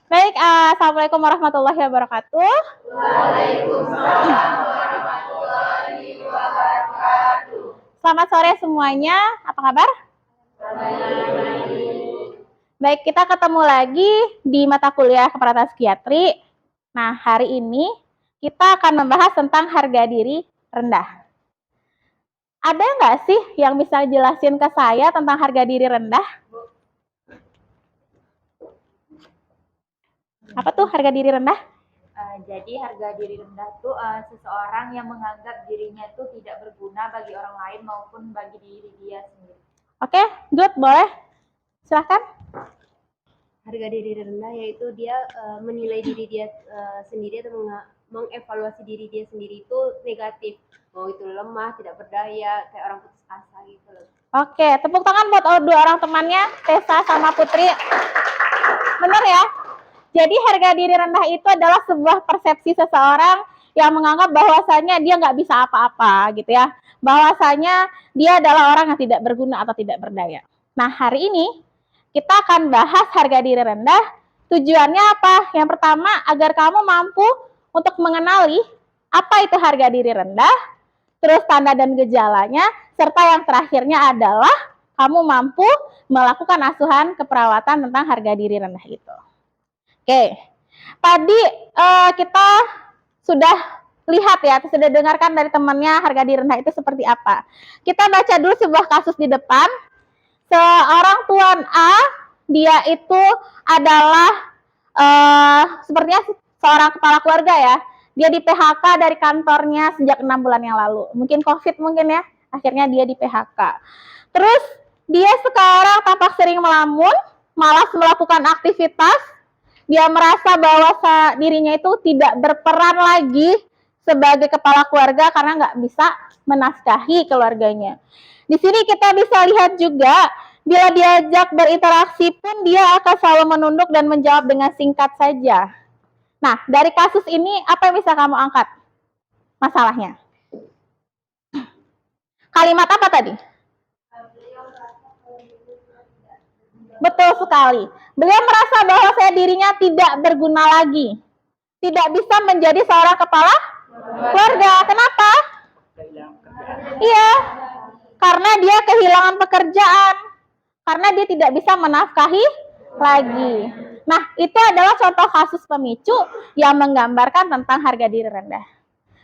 Baik, Assalamualaikum warahmatullahi wabarakatuh. Waalaikumsalam warahmatullahi wabarakatuh. Selamat sore semuanya, apa kabar? Baik, kita ketemu lagi di mata kuliah keperawatan psikiatri. Nah, hari ini kita akan membahas tentang harga diri rendah. Ada nggak sih yang bisa jelasin ke saya tentang harga diri rendah? Apa tuh harga diri rendah? Jadi harga diri rendah itu seseorang yang menganggap dirinya itu tidak berguna bagi orang lain maupun bagi diri dia sendiri. Oke, good, boleh. Silahkan. Harga diri rendah yaitu dia menilai diri dia sendiri atau mengevaluasi diri dia sendiri itu negatif. Mau itu lemah, tidak berdaya, kayak orang putus asa gitu loh. Oke, tepuk tangan buat dua orang temannya, Tessa sama Putri. Benar ya? Jadi harga diri rendah itu adalah sebuah persepsi seseorang yang menganggap bahwasanya dia nggak bisa apa-apa gitu ya. Bahwasanya dia adalah orang yang tidak berguna atau tidak berdaya. Nah, hari ini kita akan bahas harga diri rendah. Tujuannya apa? Yang pertama, agar kamu mampu untuk mengenali apa itu harga diri rendah, terus tanda dan gejalanya, serta yang terakhirnya adalah kamu mampu melakukan asuhan keperawatan tentang harga diri rendah itu. Oke, tadi kita sudah lihat ya, sudah dengarkan dari temannya harga diri rendah itu seperti apa. Kita baca dulu sebuah kasus di depan. Seorang Tuan A, dia itu adalah sepertinya seorang kepala keluarga ya. Dia di PHK dari kantornya sejak 6 bulan yang lalu. Mungkin COVID mungkin ya, akhirnya dia di PHK. Terus dia sekarang tampak sering melamun, malas melakukan aktivitas. Dia merasa bahwa dirinya itu tidak berperan lagi sebagai kepala keluarga karena nggak bisa menafkahi keluarganya. Di sini kita bisa lihat juga, bila diajak berinteraksi pun dia akan selalu menunduk dan menjawab dengan singkat saja. Nah, dari kasus ini apa yang bisa kamu angkat masalahnya? Kalimat apa tadi? Betul sekali. Beliau merasa bahwa dirinya tidak berguna lagi. Tidak bisa menjadi seorang kepala keluarga. Kenapa? Iya, karena dia kehilangan pekerjaan. Karena dia tidak bisa menafkahi lagi. Nah, itu adalah contoh kasus pemicu yang menggambarkan tentang harga diri rendah.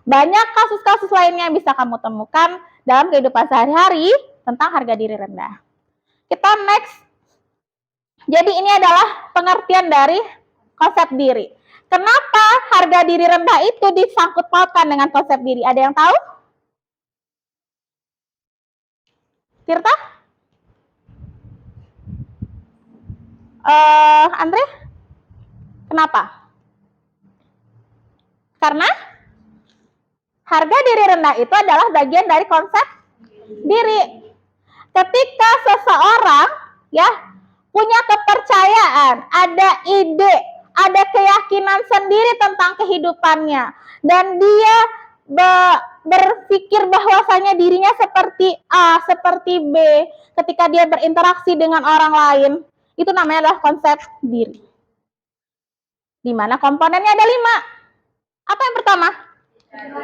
Banyak kasus-kasus lainnya yang bisa kamu temukan dalam kehidupan sehari-hari tentang harga diri rendah. Kita next. Jadi ini adalah pengertian dari konsep diri. Kenapa harga diri rendah itu disangkut pautkan dengan konsep diri? Ada yang tahu? Tirta? Andre? Kenapa? Karena harga diri rendah itu adalah bagian dari konsep diri. Ketika seseorang ya punya kepercayaan, ada ide, ada keyakinan sendiri tentang kehidupannya, dan dia berpikir bahwasanya dirinya seperti A, seperti B, ketika dia berinteraksi dengan orang lain, itu namanya adalah konsep diri. Di mana komponennya ada 5. Apa yang pertama?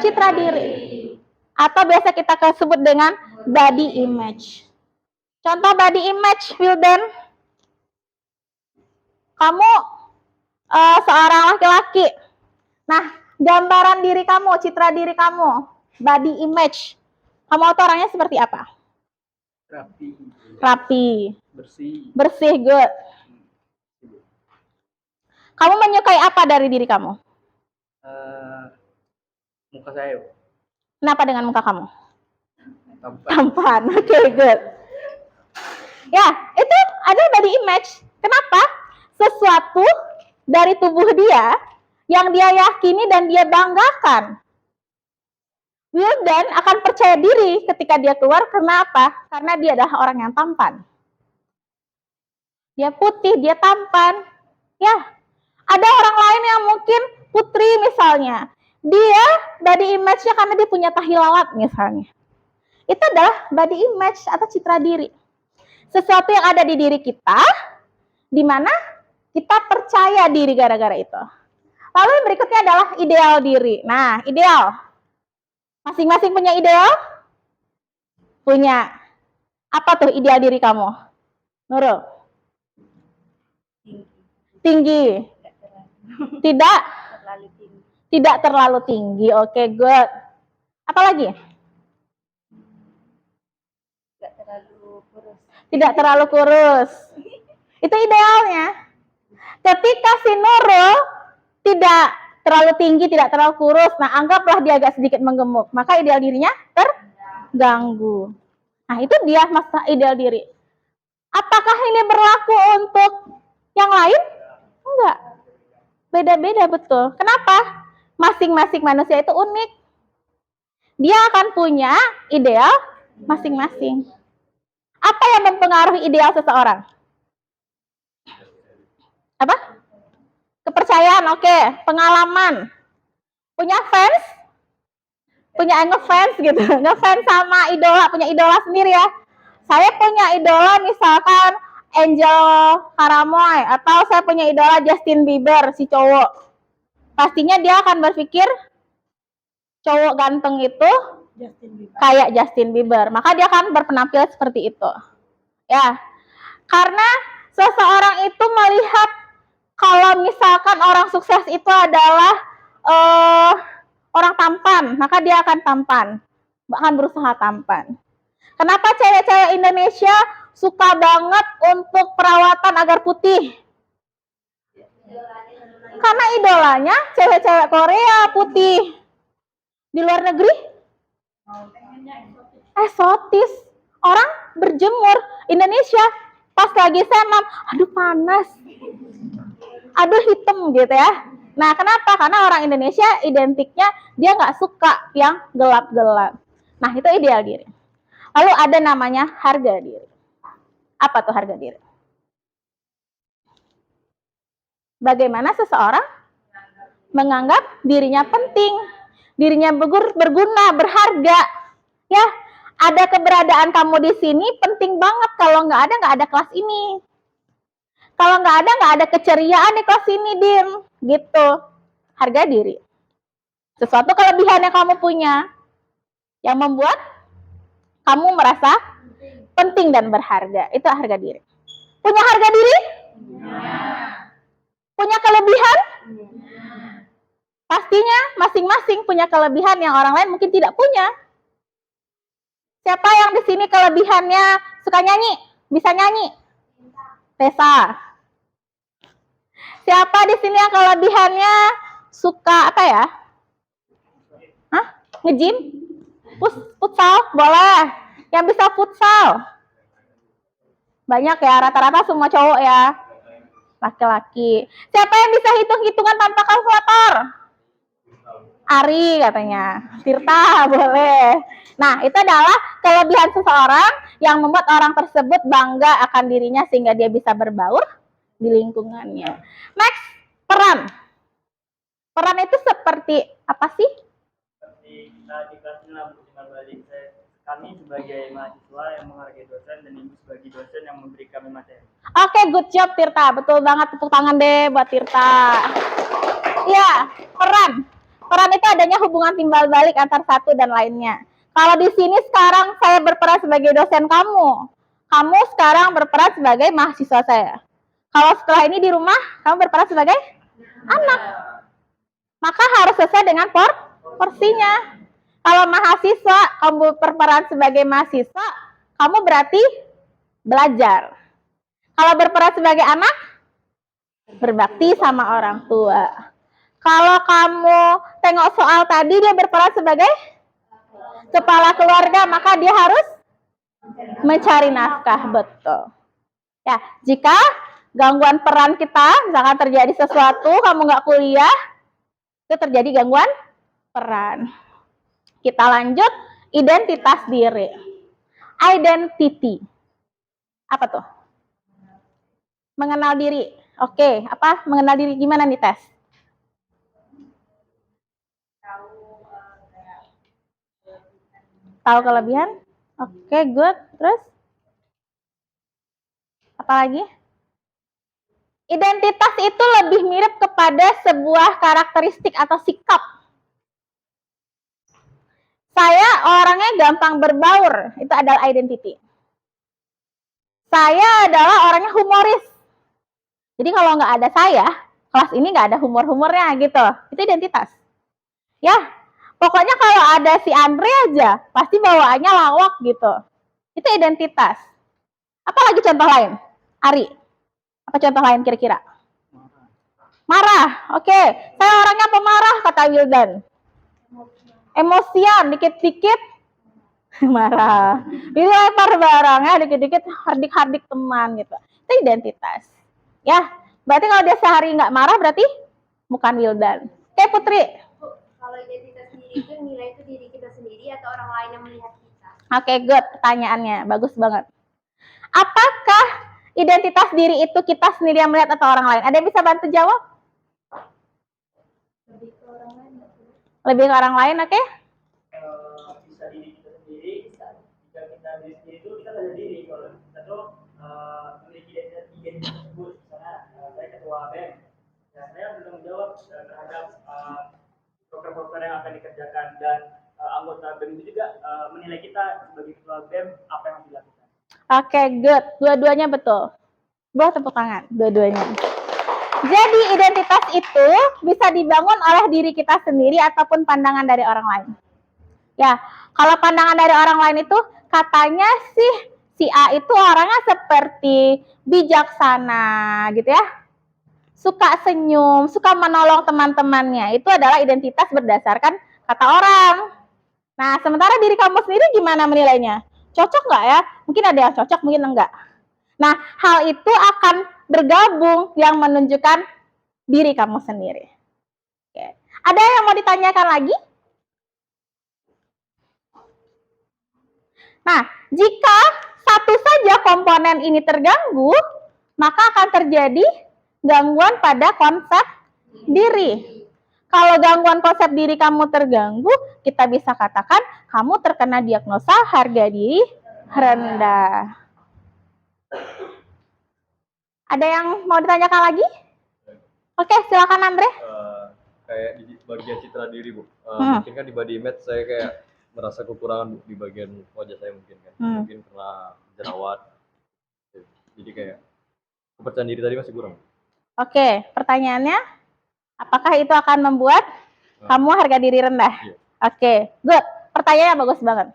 Citra diri. Atau biasa kita sebut dengan body image. Contoh body image, Wildan. Kamu seorang laki-laki. Nah, gambaran diri kamu, citra diri kamu, body image. Kamu tuh orangnya seperti apa? Rapi. Bersih, good. Kamu menyukai apa dari diri kamu? Muka saya. Kenapa dengan muka kamu? Tampan. Oke, good. Ya, itu ada body image. Kenapa? Sesuatu dari tubuh dia yang dia yakini dan dia banggakan. Wildan akan percaya diri ketika dia keluar. Kenapa? Karena dia adalah orang yang tampan. Dia putih, dia tampan. Ya, ada orang lain yang mungkin Putri misalnya. Dia body image-nya karena dia punya tahi lalat misalnya. Itu adalah body image atau citra diri. Sesuatu yang ada di diri kita, di mana Kita percaya diri gara-gara itu. Lalu yang berikutnya adalah ideal diri. Nah, ideal. Masing-masing punya ideal? Punya. Apa tuh ideal diri kamu? Nurul? Tinggi. Tidak? Terlalu tinggi. Tidak terlalu tinggi. Oke, good. Apa lagi? Nggak terlalu kurus. Tidak terlalu kurus. Itu idealnya. Ketika si Nurul tidak terlalu tinggi, tidak terlalu kurus, nah anggaplah dia agak sedikit menggemuk, maka ideal dirinya terganggu. Nah, itu dia masalah ideal diri. Apakah ini berlaku untuk yang lain? Enggak. Beda-beda betul. Kenapa? Masing-masing manusia itu unik. Dia akan punya ideal masing-masing. Apa yang mempengaruhi ideal seseorang? Apa? Kepercayaan, oke. Pengalaman. Punya fans? Punya ngefans gitu. Ngefans sama idola, punya idola sendiri ya. Saya punya idola misalkan Angel Karamoy, atau saya punya idola Justin Bieber, si cowok. Pastinya dia akan berpikir cowok ganteng itu kayak Justin Bieber. Maka dia akan berpenampilan seperti itu. Ya. Karena seseorang itu melihat kalau misalkan orang sukses itu adalah orang tampan, maka dia akan tampan, bahkan berusaha tampan. Kenapa cewek-cewek Indonesia suka banget untuk perawatan agar putih? Karena idolanya cewek-cewek Korea putih. Di luar negeri eksotis. Orang berjemur. Indonesia pas lagi senam, aduh panas, aduh hitam gitu ya. Nah, kenapa? Karena orang Indonesia identiknya dia nggak suka yang gelap-gelap. Nah, itu ideal diri. Lalu ada namanya harga diri. Apa tuh harga diri? Bagaimana seseorang menganggap dirinya penting, dirinya berguna, berharga. Ya, ada keberadaan kamu di sini penting banget. Kalau nggak ada kelas ini. Kalau nggak ada keceriaan di kelas ini, Dim. Gitu. Harga diri. Sesuatu kelebihan yang kamu punya yang membuat kamu merasa penting dan berharga. Itu harga diri. Punya harga diri? Punya kelebihan? Pastinya masing-masing punya kelebihan yang orang lain mungkin tidak punya. Siapa yang di sini kelebihannya suka nyanyi? Bisa nyanyi? Tessa. Siapa di sini yang kelebihannya suka apa ya? Hah? Nge-gym? Futsal? Boleh. Yang bisa futsal? Banyak ya, rata-rata semua cowok ya. Laki-laki. Siapa yang bisa hitung-hitungan tanpa kalkulator? Ari katanya. Tirta boleh. Nah, itu adalah kelebihan seseorang yang membuat orang tersebut bangga akan dirinya sehingga dia bisa berbaur di lingkungannya. Next, peran. Peran itu seperti apa sih? Seperti kita di kelas tinggal balik. Kami sebagai mahasiswa yang menghargai dosen dan ibu sebagai dosen yang memberi kami materi. Oke, good job Tirta. Betul banget, tepuk tangan deh buat Tirta. Iya, peran. Peran itu adanya hubungan timbal balik antar satu dan lainnya. Kalau di sini sekarang saya berperan sebagai dosen kamu. Kamu sekarang berperan sebagai mahasiswa saya. Kalau setelah ini di rumah, kamu berperan sebagai anak. Maka harus sesuai dengan porsinya. Kalau mahasiswa, kamu berperan sebagai mahasiswa, kamu berarti belajar. Kalau berperan sebagai anak, berbakti sama orang tua. Kalau kamu tengok soal tadi, dia berperan sebagai kepala keluarga, maka dia harus mencari nafkah, betul. Ya, jika gangguan peran kita, misalkan terjadi sesuatu, kamu nggak kuliah, itu terjadi gangguan peran. Kita lanjut, identitas diri. Identity. Apa tuh? Mengenal diri. Oke, apa? Mengenal diri gimana nih, Tes? Tahu kelebihan? Oke, good. Terus? Apa lagi? Identitas itu lebih mirip kepada sebuah karakteristik atau sikap. Saya orangnya gampang berbaur, itu adalah identity. Saya adalah orangnya humoris. Jadi kalau nggak ada saya, kelas ini nggak ada humor-humornya gitu. Itu identitas. Ya, pokoknya kalau ada si Andre aja, pasti bawaannya lawak gitu. Itu identitas. Apa lagi contoh lain? Ari, apa contoh lain kira-kira? Marah, oke. Saya orangnya pemarah, kata Wildan. Emosian, dikit-dikit marah. Dilempar barangnya, dikit-dikit hardik-hardik teman gitu. Itu identitas. Ya, berarti kalau dia sehari nggak marah, berarti bukan Wildan. Oke, Putri. Kalau identitas sendiri itu nilai itu diri kita sendiri atau orang lain yang melihat kita? Oke, good. Pertanyaannya bagus banget. Apakah identitas diri itu kita sendiri yang melihat atau orang lain? Ada yang bisa bantu jawab? Lebih ke orang lain nggak sih? Lebih ke orang lain, oke? Bisa diri kita sendiri, jika kita diri sendiri itu kita sadar diri kalau kita tuh memiliki identitas tersebut. Misalnya saya ketua BEM, ya saya bertanggung jawab terhadap program-program yang akan dikerjakan, dan anggota BEM itu juga menilai kita sebagai ketua BEM apa yang harus dilakukan. Oke, good. Dua-duanya betul. Buat tepuk tangan, dua-duanya. Jadi identitas itu bisa dibangun oleh diri kita sendiri ataupun pandangan dari orang lain. Ya, kalau pandangan dari orang lain itu katanya sih si A itu orangnya seperti bijaksana gitu ya. Suka senyum, suka menolong teman-temannya. Itu adalah identitas berdasarkan kata orang. Nah, sementara diri kamu sendiri gimana menilainya? Cocok nggak ya? Mungkin ada yang cocok, mungkin enggak. Nah, hal itu akan bergabung yang menunjukkan diri kamu sendiri. Oke. Ada yang mau ditanyakan lagi? Nah, jika satu saja komponen ini terganggu, maka akan terjadi gangguan pada konsep diri. Kalau gangguan konsep diri kamu terganggu, kita bisa katakan kamu terkena diagnosa harga diri rendah. Ada yang mau ditanyakan lagi? Oke, silakan Andre. Kayak di bagian citra diri, Bu. Mungkin kan di body image saya kayak merasa kekurangan, Bu, di bagian wajah saya mungkin kan. Mungkin karena jerawat. Jadi kayak kepercayaan diri tadi masih kurang. Oke, pertanyaannya, apakah itu akan membuat kamu harga diri rendah? Iya. Oke, good. Pertanyaannya bagus banget.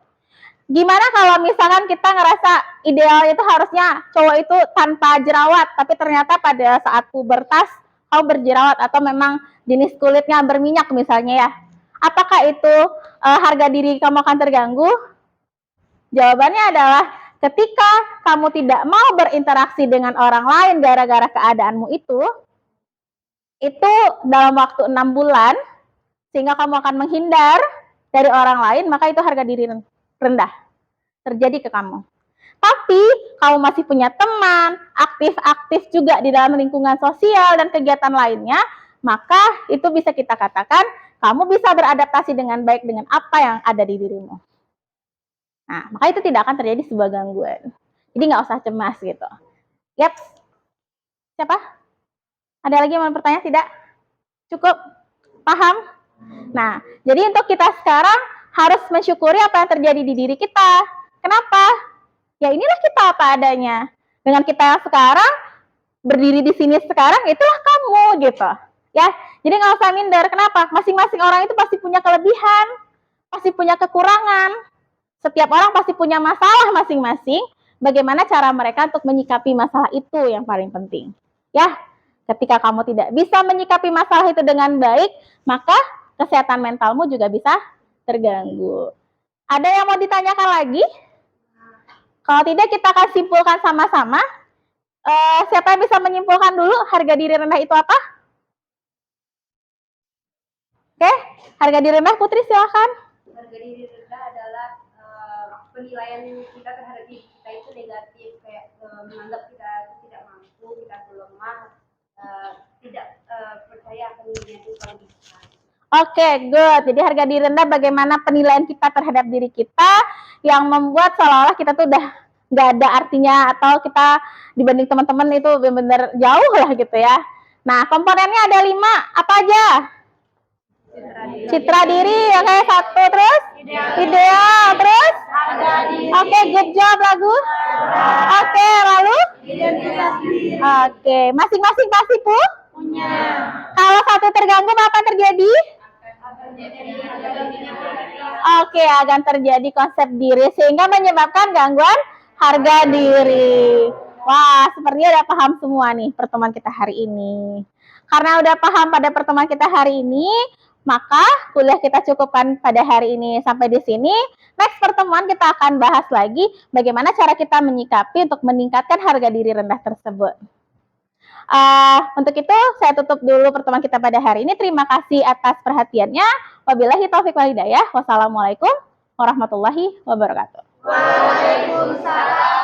Gimana kalau misalkan kita ngerasa ideal itu harusnya cowok itu tanpa jerawat, tapi ternyata pada saat pubertas kamu berjerawat atau memang jenis kulitnya berminyak misalnya ya. Apakah itu harga diri kamu akan terganggu? Jawabannya adalah ketika kamu tidak mau berinteraksi dengan orang lain gara-gara keadaanmu itu dalam waktu 6 bulan, sehingga kamu akan menghindar dari orang lain, maka itu harga diri rendah terjadi ke kamu. Tapi kamu masih punya teman, aktif-aktif juga di dalam lingkungan sosial dan kegiatan lainnya, maka itu bisa kita katakan kamu bisa beradaptasi dengan baik dengan apa yang ada di dirimu. Nah, maka itu tidak akan terjadi sebuah gangguan. Jadi nggak usah cemas gitu. Yap. Siapa? Ada lagi yang mau bertanya? Tidak? Cukup? Paham? Nah, jadi untuk kita sekarang harus mensyukuri apa yang terjadi di diri kita. Kenapa? Ya inilah kita apa adanya. Dengan kita yang sekarang, berdiri di sini sekarang, itulah kamu gitu. Ya, jadi nggak usah minder. Kenapa? Masing-masing orang itu pasti punya kelebihan, pasti punya kekurangan. Setiap orang pasti punya masalah masing-masing. Bagaimana cara mereka untuk menyikapi masalah itu yang paling penting. Ya, ketika kamu tidak bisa menyikapi masalah itu dengan baik, maka kesehatan mentalmu juga bisa terganggu. Ada yang mau ditanyakan lagi? Kalau tidak, kita akan simpulkan sama-sama. Siapa yang bisa menyimpulkan dulu harga diri rendah itu apa? Oke, harga diri rendah, Putri silakan. Harga diri rendah adalah penilaian kita terhadap diri kita itu negatif, kayak menganggap kita tidak mampu, kita lemah, tidak percaya akan diri itu kalau bisa. Oke, good. Jadi harga diri rendah bagaimana penilaian kita terhadap diri kita yang membuat seolah-olah kita tuh udah nggak ada artinya, atau kita dibanding teman-teman itu benar-benar jauh lah gitu ya. Nah, komponennya ada 5, apa aja? Citra diri, oke, 1, terus? Ideal, terus? Oke, good job lagu. Oke, lalu? Oke, masing-masing pasti punya. Kalau satu terganggu, apa yang terjadi? Oke, akan terjadi konsep diri sehingga menyebabkan gangguan harga diri. Wah, sepertinya udah paham semua nih pertemuan kita hari ini. Karena udah paham pada pertemuan kita hari ini, maka kuliah kita cukupkan pada hari ini sampai di sini. Next pertemuan kita akan bahas lagi bagaimana cara kita menyikapi untuk meningkatkan harga diri rendah tersebut. Untuk itu saya tutup dulu pertemuan kita pada hari ini. Terima kasih atas perhatiannya. Wabillahi taufiq wal hidayah. Wassalamualaikum warahmatullahi wabarakatuh. Waalaikumsalam.